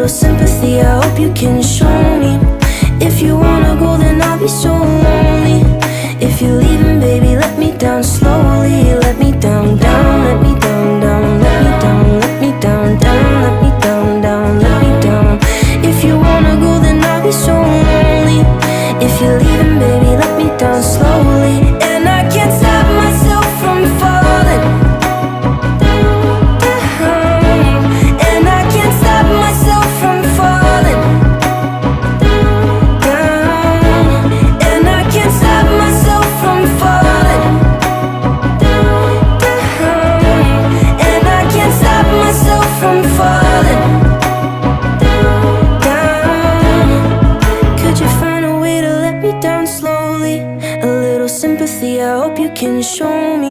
little sympathy, I hope you can show me. If you wanna go, then I'll be so lonely. If you're leaving, baby, let me down slowly.